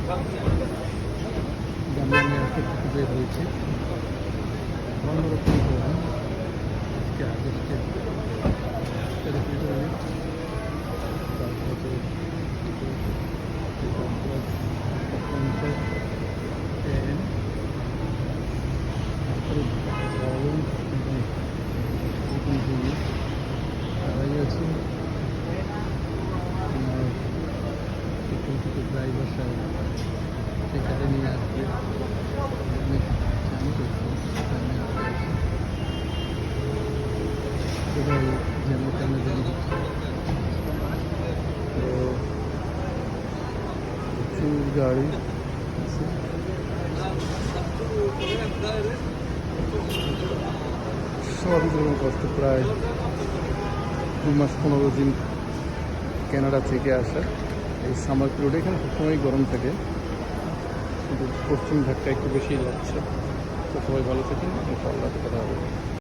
জামিয়া মিয়ারপোর্ট থেকে বের হয়েছে। অন্যরকম গরম আজকে আগস্টের 13 তারপরে গরম দাঁড়াই আছে আমার কিছু কিছু ড্রাইভার সাহেব সেখানে নিয়ে আসবে অনেক জানি করছে আমি আসতে আসি সবাই যেন কেন জানি করছে। তো প্রচুর গাড়ি আছে। স্বাভাবিক রকম কষ্ট প্রায় 2 মাস 15 দিন কানাডা থেকে আসা। এই সামার পিরিয়ডে এখানে সবসময় গরম থাকে, কিন্তু পশ্চিম ঢাকা একটু বেশি লাগছে। তো সবাই ভালো থাকেন, ইনশাআল্লাহ কথা হবে।